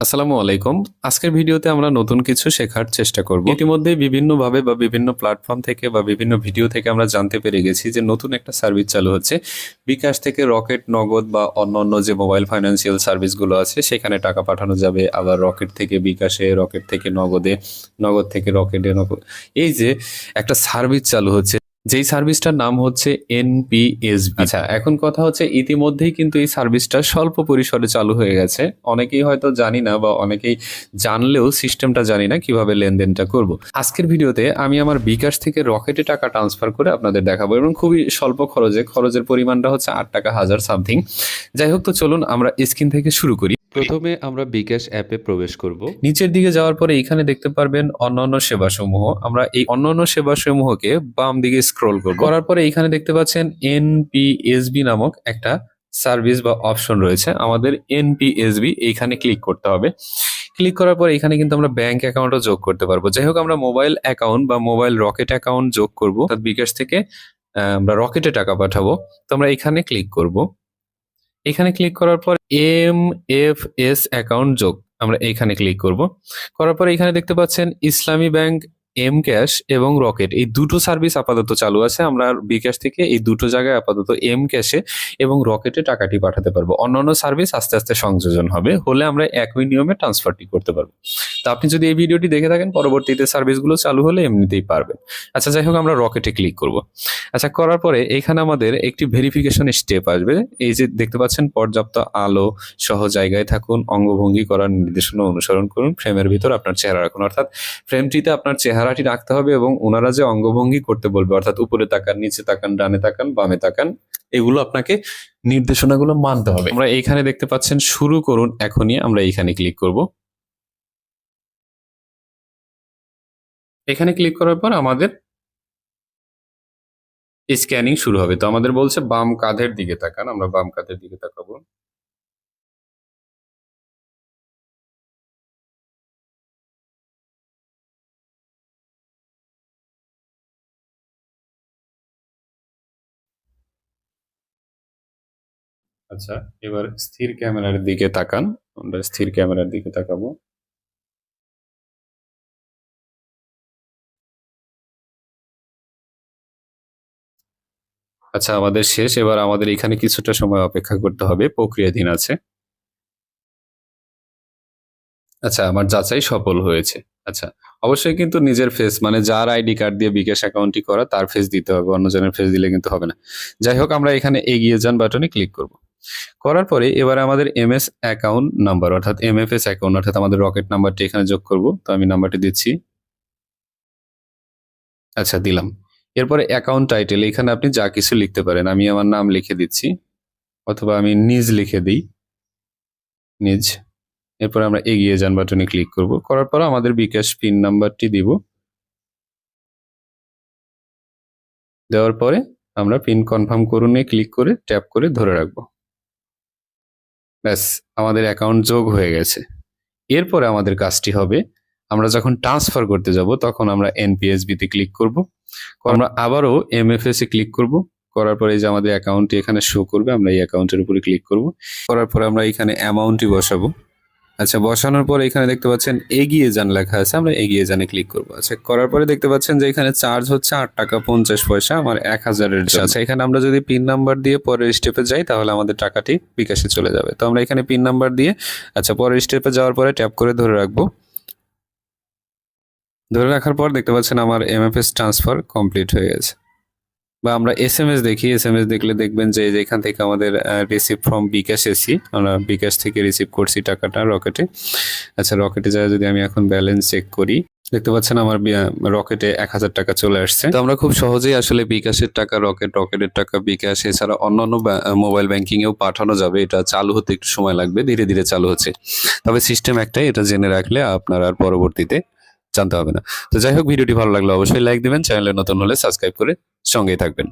আসসালামু আলাইকুম। আজকের ভিডিওতে আমরা নতুন কিছু শেখার চেষ্টা করব। ইতিমধ্যে বিভিন্নভাবে বা বিভিন্ন প্ল্যাটফর্ম থেকে বা বিভিন্ন ভিডিও থেকে আমরা জানতে পেরে গেছি যে নতুন একটা সার্ভিস চালু হচ্ছে। বিকাশ থেকে রকেট, নগদ বা অন্যান্য যে মোবাইল ফাইন্যান্সিয়াল সার্ভিসগুলো আছে সেখানে টাকা পাঠানো যাবে। আবার রকেট থেকে বিকাশে, রকেট থেকে নগদে, নগদ থেকে রকেটে, নগদ। এই যে একটা সার্ভিস চালু হচ্ছে, যেই সার্ভিসটার নাম হচ্ছে এনপিএসবি। আচ্ছা, এখন কথা হচ্ছে ইতিমধ্যেই কিন্তু এই সার্ভিসটা স্বল্প পরিসরে চালু হয়ে গেছে। অনেকেই হয়তো জানি না বা অনেকেই জানলেও সিস্টেমটা জানি না কিভাবে লেনদেনটা করব। আজকের ভিডিওতে আমি আমার বিকাশ থেকে রকেটে টাকা ট্রান্সফার করে আপনাদের দেখাবো এবং খুবই স্বল্প খরচের পরিমাণটা হচ্ছে 8 টাকা 1000 সামথিং। যাই হোক, তো চলুন আমরা স্ক্রিন থেকে শুরু করি। প্রথমে আমরা বিকাশ অ্যাপে প্রবেশ করব। নিচের দিকে যাওয়ার পরে এখানে দেখতে পারবেন অন্যান্য সেবাসমূহ। আমরা এই অন্যান্য সেবাসমূহকে বাম দিকে স্ক্রল করব। করার পরে এখানে দেখতে পাচ্ছেন এনপিএসবি নামক একটা সার্ভিস বা অপশন রয়েছে। আমাদের এনপিএসবি এইখানে ক্লিক করতে হবে। ক্লিক করার পর এখানে কিন্তু আমরা ব্যাংক অ্যাকাউন্টও যোগ করতে পারবো। যাই হোক, আমরা মোবাইল অ্যাকাউন্ট বা মোবাইল রকেট অ্যাকাউন্ট যোগ করব, অর্থাৎ বিকাশ থেকে আমরা রকেটে টাকা পাঠাবো। তো আমরা এখানে ক্লিক করব। এখানে ক্লিক করার পর এমএফএস অ্যাকাউন্ট যোগ, আমরা এখানে ক্লিক করব। করার পর এখানে দেখতে পাচ্ছেন ইসলামী ব্যাংক, এম ক্যাশ এবং রকেট, এই দুটো সার্ভিস আপাতত চালু আছে। আমরা বিকাশ থেকে এই দুটো জায়গায় আপাতত এম ক্যাশে এবং রকেটে টাকাটি পাঠাতে পারবো। অন্যান্য সার্ভিস আস্তে আস্তে সংযোজন হবে, হলে আমরা একই নিয়মে ট্রান্সফারটি করতে পারবো। তো আপনি যদি এই ভিডিওটি দেখে থাকেন, পরবর্তীতে সার্ভিসগুলো চালু হলে এমনিতেই পারবেন। আচ্ছা, যাই হোক, আমরা রকেটে ক্লিক করব। আচ্ছা, করার পরে এখানে আমাদের একটি ভেরিফিকেশন স্টেপ আসবে। এই যে দেখতে পাচ্ছেন, পর্যাপ্ত আলো সহ জায়গায় থাকুন, অঙ্গভঙ্গি করার নির্দেশনা অনুসরণ করুন, ফ্রেমের ভিতর আপনার চেহারা রাখুন। অর্থাৎ ফ্রেমটিতে আপনার চেহারাটি রাখতে হবে এবং ওনারা যে অঙ্গভঙ্গি করতে বলবে, অর্থাৎ উপরে তাকান, নিচে তাকান, ডানে তাকান, বামে তাকান, এগুলো আপনাকে নির্দেশনাগুলো মানতে হবে। আমরা এইখানে দেখতে পাচ্ছেন শুরু করুন এখনই, আমরা এইখানে ক্লিক করব। এখানে ক্লিক করার পর আমাদের স্ক্যানিং শুরু হবে। তো আমাদের বলছে বাম কাঁধের দিকে তাকান, আমরা বাম কাঁধের দিকে তাকাবো। আচ্ছা, এবার স্থির ক্যামেরার দিকে তাকান, আমরা স্থির ক্যামেরার দিকে তাকাবো। আচ্ছা, আমাদের শেষ। এবার আমাদের এখানে কিছুটা সময় অপেক্ষা করতে হবে, প্রক্রিয়াধীন আছে। আচ্ছা, আমার যাচাই সফল হয়েছে। আচ্ছা, অবশ্যই কিন্তু নিজের ফেস, মানে যার আইডি কার্ড দিয়ে বিকাশ অ্যাকাউন্টটি করা তার ফেস দিতে হবে, অন্যজনের ফেস দিলে কিন্তু হবে না। যাই হোক, আমরা এখানে এগিয়ে যান বাটনে ক্লিক করব। করার পরে এবার আমাদের এমএস অ্যাকাউন্ট নাম্বার, অর্থাৎ এমএফএস অ্যাকাউন্ট, অর্থাৎ আমাদের রকেট নাম্বারটি এখানে যোগ করব। তো আমি নাম্বারটি দিচ্ছি। আচ্ছা, দিলাম। এরপরে অ্যাকাউন্ট টাইটেল, এখানে আপনি যা কিছু লিখতে পারেন। আমি আমার নাম লিখে দিচ্ছি, অথবা আমি নিজ লিখে দিই, নিজ। এরপর আমরা এগিয়ে যান বাটনে ক্লিক করব। করার পর আমাদের বিকাশ পিন নাম্বারটি দিব। দেওয়ার পরে আমরা পিন কনফার্ম করুনে ক্লিক করে ট্যাপ করে ধরে রাখবো। ব্যাস, আমাদের অ্যাকাউন্ট যোগ হয়ে গেছে। এরপরে আমাদের কাজটি হবে, আমরা যখন ট্রান্সফার করতে যাব তখন আমরা এনপিএসবি তে ক্লিক করব। আমরা আবারও এমএফএস এ ক্লিক করব। করার পরে যে আমাদের অ্যাকাউন্টটি এখানে শো করবে, আমরা এই অ্যাকাউন্টের উপরে ক্লিক করব। করার পরে আমরা এখানে অ্যামাউন্টটি বসাবো। আচ্ছা, বসানোর পরে এখানে দেখতে পাচ্ছেন এগিয়ে যান লেখা আছে, আমরা এগিয়ে যানে ক্লিক করব। আচ্ছা, করার পরে দেখতে পাচ্ছেন যে এখানে চার্জ হচ্ছে 8 টাকা 50 পয়সা, আমার 1000-এর। আচ্ছা, এখানে আমরা যদি পিন নাম্বার দিয়ে পরের স্টেপে যাই তাহলে আমাদের টাকাটি বিকাশে চলে যাবে। তো আমরা এখানে পিন নাম্বার দিয়ে, আচ্ছা, পরের স্টেপে যাওয়ার পরে ট্যাপ করে ধরে রাখবো। ধরে রাখার পর দেখতে পাচ্ছেন আমার এমএফএস ট্রান্সফার কমপ্লিট হয়ে গেছে। বা আমরা এসএমএস দেখি, এসএমএস দেখলে দেখবেন যে এখান থেকে আমাদের রিসিভ ফ্রম বিকাশ এসি, আমরা বিকাশ থেকে রিসিভ করছি টাকাটা রকেটে। আচ্ছা, রকেটে যায় যদি আমি এখন ব্যালেন্স চেক করি, দেখতে পাচ্ছেন আমার রকেটে 1000 টাকা চলে আসছে। তো আমরা খুব সহজেই আসলে বিকাশের টাকা রকেট, রকেটের টাকা বিকাশ, এছাড়া অন্যান্য মোবাইল ব্যাংকিং এও পাঠানো যাবে। এটা চালু হতে একটু সময় লাগবে, ধীরে ধীরে চালু হচ্ছে। তবে সিস্টেম একটাই, এটা জেনে রাখলে আপনার আর পরবর্তীতে জানতে হবে না। তো যাই হোক, ভিডিওটি ভালো লাগলে অবশ্যই লাইক দিবেন, চ্যানেলে নতুন হলে সাবস্ক্রাইব করে সঙ্গেই থাকবেন।